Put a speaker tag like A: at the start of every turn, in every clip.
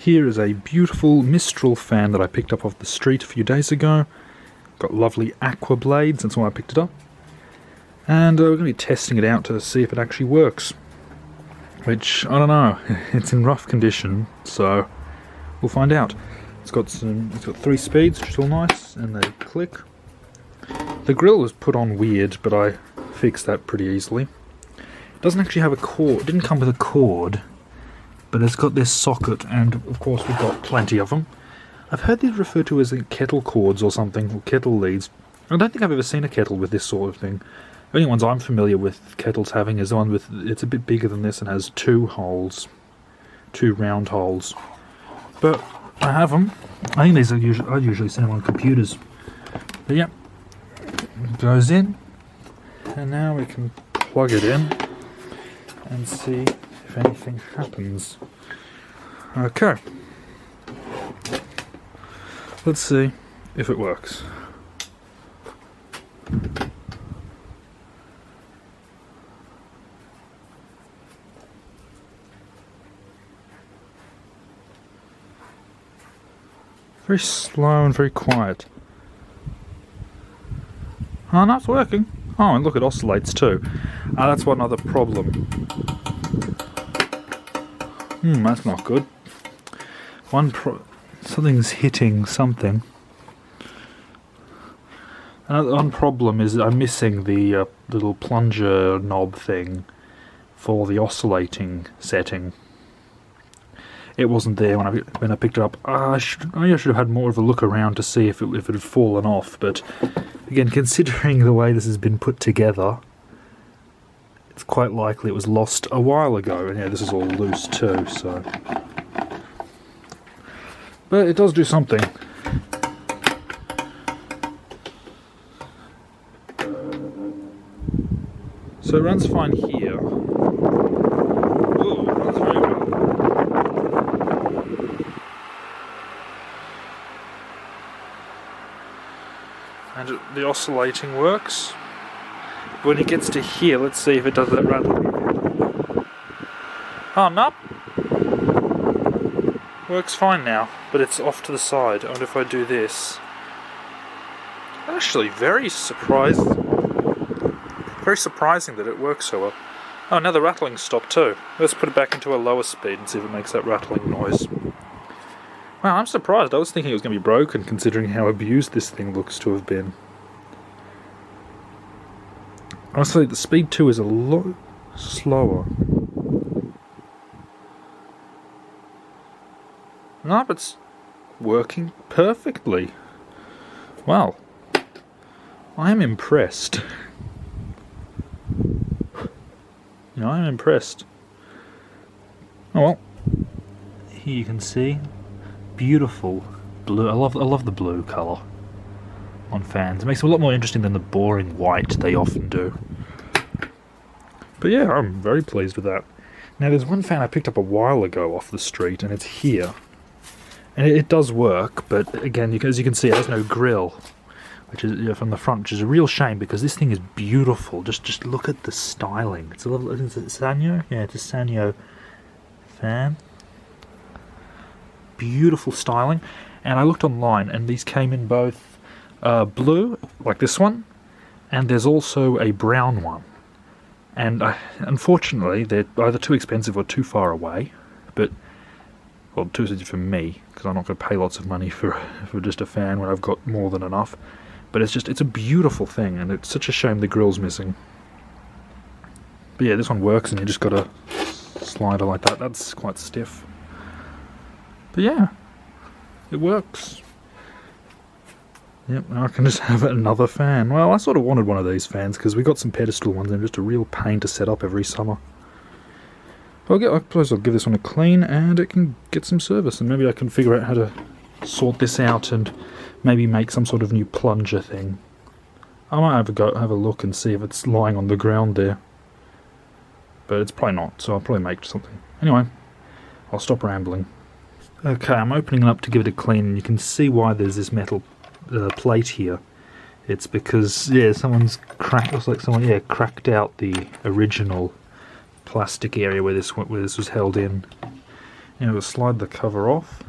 A: Here is a beautiful Mistral fan that I picked up off the street a few days ago. Got lovely aqua blades, that's why I picked it up. And we're going to be testing it out to see if it actually works. Which, I don't know, it's in rough condition, so we'll find out. It's got 3 speeds, which is all nice, and they click. The grill was put on weird, but I fixed that pretty easily. It doesn't actually have a cord, it didn't come with a cord, but it's got this socket, and of course we've got plenty of them. I've heard these referred to as kettle cords or something, or kettle leads. I don't think I've ever seen a kettle with this sort of thing. The only ones I'm familiar with kettles having is the one with, it's a bit bigger than this and has 2 holes. 2 round holes. But I have them. I think these are I usually see them on computers. But yeah, it goes in, and now we can plug it in and see if anything happens. Okay. Let's see if it works. Very slow and very quiet. Oh, no, it's working. Oh, and look, it oscillates too. That's one other problem. That's not good. Something's hitting something. Another one problem is I'm missing the little plunger knob thing for the oscillating setting. It wasn't there when I picked it up. I should have had more of a look around to see if it had fallen off, but again, considering the way this has been put together, it's quite likely it was lost a while ago, and yeah, this is all loose too, so... But it does do something. So it runs fine here. Ooh, it runs very well. And the oscillating works. But when it gets to here, let's see if it does that rattling. Oh, no. Works fine now, but it's off to the side. I wonder if I do this. Actually, very surprising that it works so well. Oh, now the rattling stopped too. Let's put it back into a lower speed and see if it makes that rattling noise. Wow, I'm surprised. I was thinking it was going to be broken, considering how abused this thing looks to have been. Honestly, the speed 2 is a lot slower. No, but it's working perfectly. Wow. I am impressed. I'm impressed. Oh well. Here you can see beautiful blue. I love the blue colour on fans. It makes them a lot more interesting than the boring white they often do. But yeah, I'm very pleased with that. Now there's one fan I picked up a while ago off the street, and it's here. And it does work, but again, as you can see, it has no grill, which is from the front, which is a real shame because this thing is beautiful. Just look at the styling. It's a lovely. Is it Sanyo? Yeah, it's a Sanyo fan. Beautiful styling. And I looked online, and these came in both blue, like this one, and there's also a brown one. And unfortunately, they're either too expensive or too far away. But well, too expensive for me, because I'm not going to pay lots of money for just a fan when I've got more than enough. But it's a beautiful thing, and it's such a shame the grill's missing. But yeah, this one works, and you just got to slide it like that. That's quite stiff. But yeah, it works. Yep, now I can just have another fan. Well, I sort of wanted one of these fans, because we got some pedestal ones, and they're just a real pain to set up every summer. I suppose I'll give this one a clean, and it can get some service, and maybe I can figure out how to sort this out and maybe make some sort of new plunger thing. I might have a look and see if it's lying on the ground there. But it's probably not, so I'll probably make something. Anyway, I'll stop rambling. Okay, I'm opening it up to give it a clean, and you can see why there's this metal plate here. It's because, yeah, looks like someone cracked out the original plastic area where this was held in. we'll slide the cover off.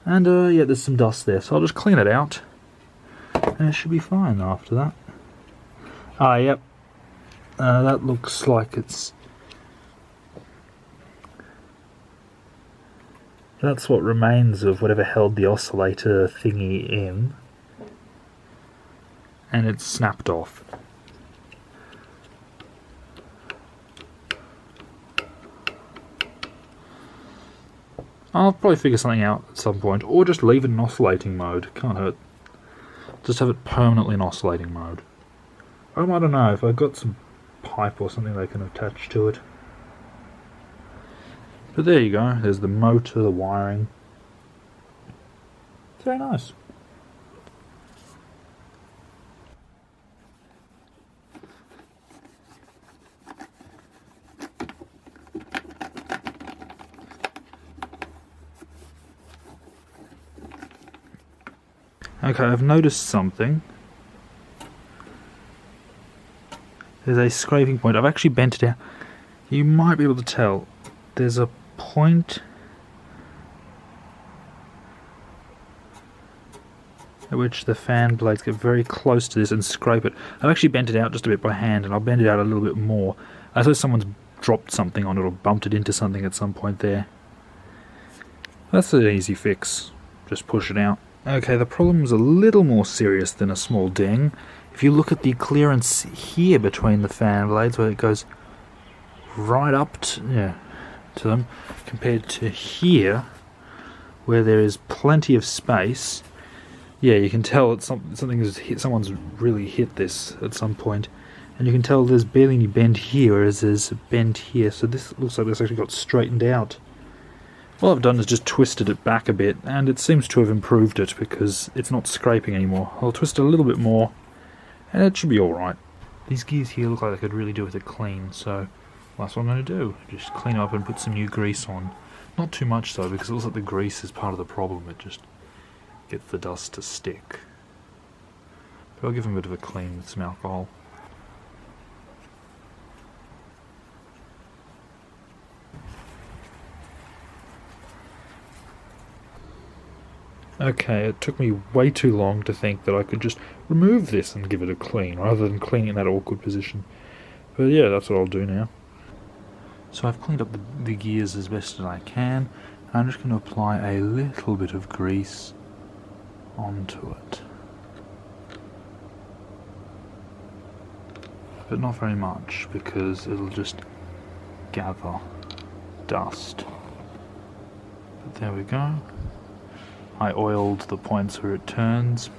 A: And yeah, there's some dust there, so I'll just clean it out. And it should be fine after that. Ah, yep. That looks like it's... That's what remains of whatever held the oscillator thingy in. And it's snapped off. I'll probably figure something out at some point, or just leave it in oscillating mode. Can't hurt. Just have it permanently in oscillating mode. I don't know, if I've got some pipe or something they can attach to it. But there you go, there's the motor, the wiring. It's very nice. Okay, I've noticed something. There's a scraping point. I've actually bent it out. You might be able to tell. There's a point at which the fan blades get very close to this and scrape it. I've actually bent it out just a bit by hand, and I'll bend it out a little bit more. I suppose someone's dropped something on it or bumped it into something at some point there. That's an easy fix. Just push it out. Okay, the problem's a little more serious than a small ding. If you look at the clearance here between the fan blades, where it goes right up to them, compared to here, where there is plenty of space, yeah, you can tell it's something has hit. Someone's really hit this at some point, and you can tell there's barely any bend here, whereas there's a bend here. So this looks like this actually got straightened out. All I've done is just twisted it back a bit, and it seems to have improved it because it's not scraping anymore. I'll twist it a little bit more, and it should be alright. These gears here look like they could really do with it clean, so that's what I'm going to do. Just clean up and put some new grease on. Not too much though, because it looks like the grease is part of the problem. It just gets the dust to stick. But I'll give them a bit of a clean with some alcohol. Okay, it took me way too long to think that I could just remove this and give it a clean, rather than cleaning in that awkward position. But yeah, that's what I'll do now. So I've cleaned up the gears as best as I can. I'm just going to apply a little bit of grease onto it. But not very much, because it'll just gather dust. But there we go. I oiled the points where it turns.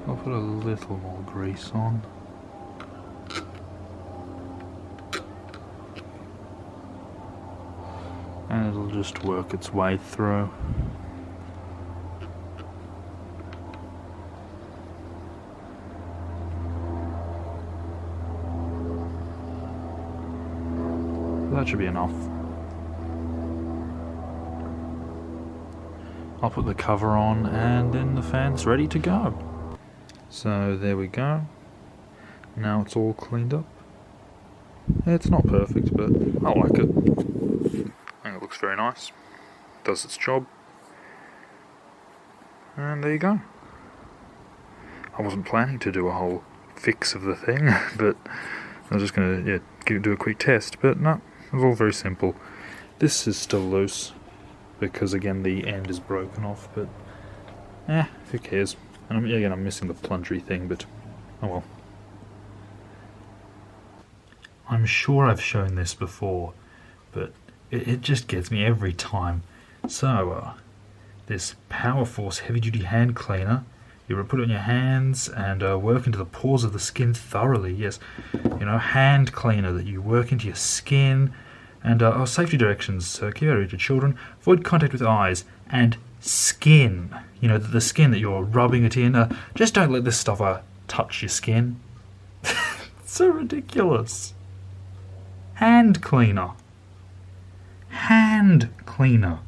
A: I'll put a little more grease on. And it'll just work its way through. That should be enough. I'll put the cover on and then the fan's ready to go. So there we go. Now it's all cleaned up. It's not perfect, but I like it. I think it looks very nice. Does its job. And there you go. I wasn't planning to do a whole fix of the thing, but I was just going to do a quick test, but no. It was all very simple. This is still loose, because again the end is broken off, but who cares? And again I'm missing the plungery thing, but oh well. I'm sure I've shown this before, but it just gets me every time. So, this Power Force heavy duty hand cleaner, you put it on your hands and work into the pores of the skin thoroughly. Yes, hand cleaner that you work into your skin. And safety directions: keep out of your children, avoid contact with eyes, and skin. The skin that you're rubbing it in. Just don't let this stuff touch your skin. It's so ridiculous. Hand cleaner. Hand cleaner.